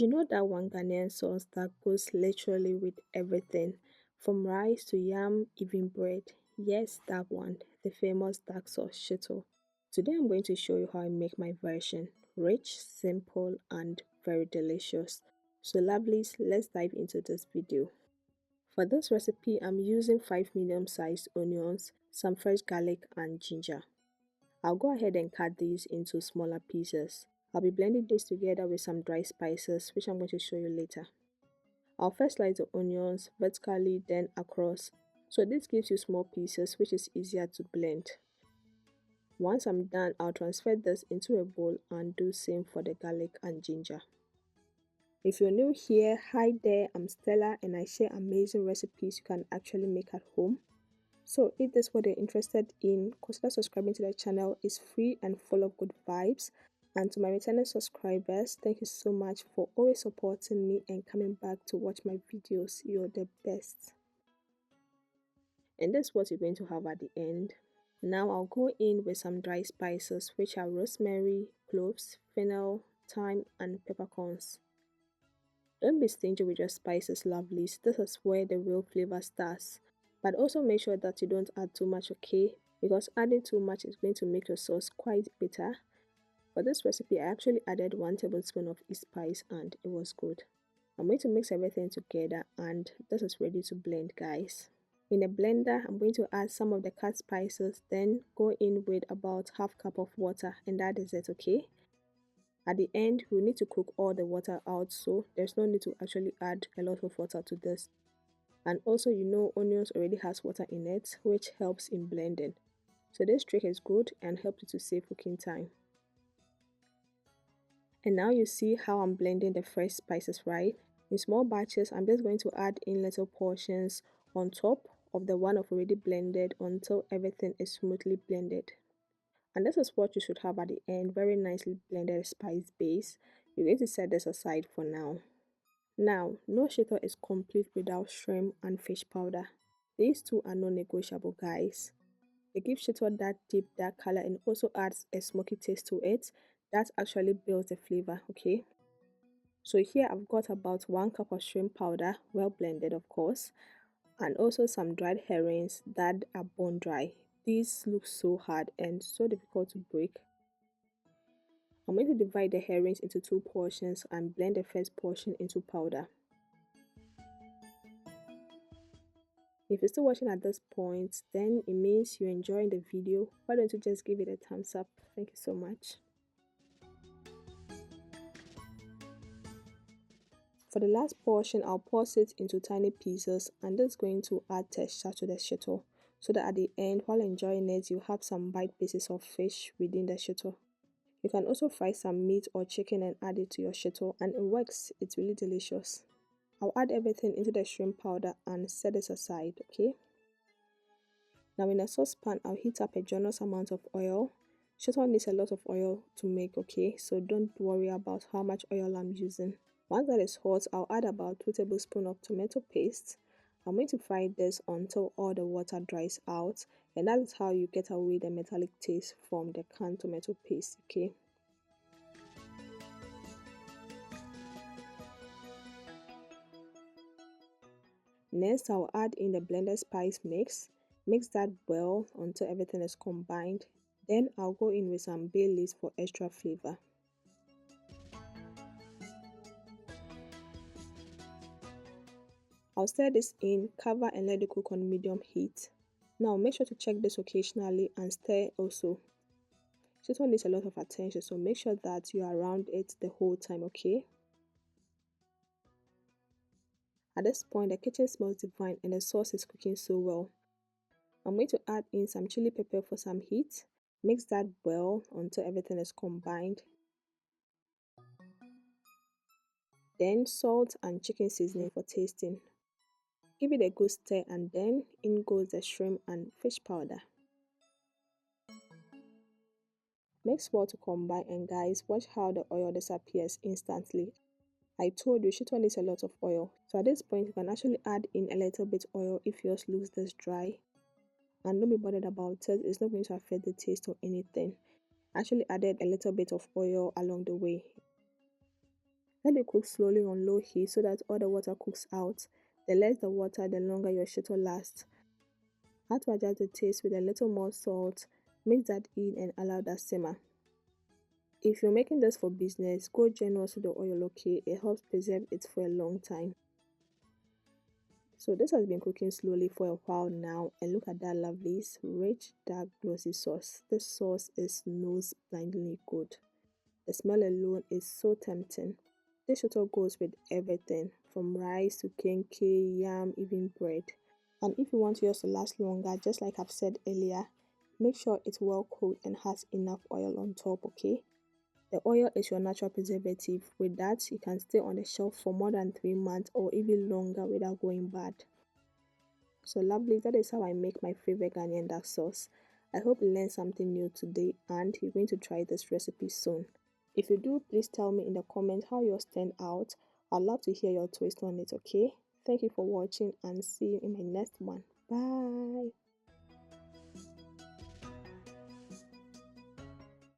You know that one Ghanaian sauce that goes literally with everything, from rice to yam, even bread? Yes, that one, the famous dark sauce Shito. Today I'm going to show you how I make my version. Rich, simple, and very delicious. So lovelies, let's dive into this video. For this recipe, I'm using 5 medium-sized onions, some fresh garlic, and ginger. I'll go ahead and cut these into smaller pieces. I'll be blending this together with some dry spices, which I'm going to show you later. I'll first slice the onions vertically, then across. So this gives you small pieces, which is easier to blend. Once I'm done, I'll transfer this into a bowl and do same for the garlic and ginger. If you're new here, hi there, I'm Stella and I share amazing recipes you can actually make at home. So if this is what you're interested in, consider subscribing to the channel. It's free and full of good vibes. And to my returning subscribers, thank you so much for always supporting me and coming back to watch my videos. You're the best. And that's what you're going to have at the end. Now I'll go in with some dry spices, which are rosemary, cloves, fennel, thyme, and peppercorns. Don't be stingy with your spices, lovelies. This is where the real flavor starts. But also make sure that you don't add too much, okay? Because adding too much is going to make your sauce quite bitter. For this recipe, I actually added 1 tablespoon of each spice and it was good. I'm going to mix everything together and this is ready to blend, guys. In a blender, I'm going to add some of the cut spices, then go in with about half cup of water and that is it, okay? At the end, we need to cook all the water out, so there's no need to actually add a lot of water to this. And also, you know, onions already has water in it, which helps in blending. So this trick is good and helps you to save cooking time. And now you see how I'm blending the fresh spices, right? In small batches, I'm just going to add in little portions on top of the one I've already blended until everything is smoothly blended. And this is what you should have at the end, very nicely blended spice base. You're going to set this aside for now. Now, no shito is complete without shrimp and fish powder. These two are non-negotiable, guys. It gives shito that deep dark color and also adds a smoky taste to it. That actually builds the flavor, okay? So here I've got about 1 cup of shrimp powder, well blended of course, and also some dried herrings that are bone dry. These look so hard and so difficult to break. I'm going to divide the herrings into 2 portions and blend the first portion into powder. If you're still watching at this point, then it means you're enjoying the video. Why don't you just give it a thumbs up? Thank you so much. For the last portion, I'll pause it into tiny pieces and that's going to add texture to the shito, so that at the end, while enjoying it, you have some bite pieces of fish within the shito. You can also fry some meat or chicken and add it to your shito and it works. It's really delicious. I'll add everything into the shrimp powder and set this aside, okay? Now in a saucepan, I'll heat up a generous amount of oil. Shito needs a lot of oil to make, okay? So don't worry about how much oil I'm using. Once that is hot, I'll add about 2 tablespoons of tomato paste. I'm going to fry this until all the water dries out, and that is how you get away the metallic taste from the canned tomato paste, okay? Next, I'll add in the blended spice mix. Mix that well until everything is combined. Then I'll go in with some bay leaves for extra flavor. I'll stir this in, cover and let it cook on medium heat. Now make sure to check this occasionally and stir also. This one needs a lot of attention, so make sure that you are around it the whole time, okay? At this point, the kitchen smells divine and the sauce is cooking so well. I'm going to add in some chili pepper for some heat. Mix that well until everything is combined. Then salt and chicken seasoning for tasting. Give it a good stir and then in goes the shrimp and fish powder. Mix well to combine and guys, watch how the oil disappears instantly. I told you shito needs a lot of oil. So at this point you can actually add in a little bit oil if yours looks this dry. And don't be bothered about it, it's not going to affect the taste or anything. I actually added a little bit of oil along the way. Let it cook slowly on low heat so that all the water cooks out. The less the water, the longer your shito lasts. Add to adjust the taste with a little more salt. Mix that in and allow that simmer. If you're making this for business, go generous with the oil, okay? It helps preserve it for a long time. So this has been cooking slowly for a while now, and look at that lovely, rich, dark, glossy sauce. This sauce is nose blindingly good. The smell alone is so tempting. This shito goes with everything, from rice to kenke, yam, even bread. And if you want yours to last longer, just like I've said earlier, make sure it's well cooked and has enough oil on top, okay? The oil is your natural preservative. With that, you can stay on the shelf for more than 3 months or even longer without going bad. So lovely, that is how I make my favorite Ghanaian dark sauce. I hope you learned something new today and you're going to try this recipe soon. If you do, please tell me in the comments how yours turned out. I'd love to hear your twist on it, okay? Thank you for watching and see you in my next one. Bye.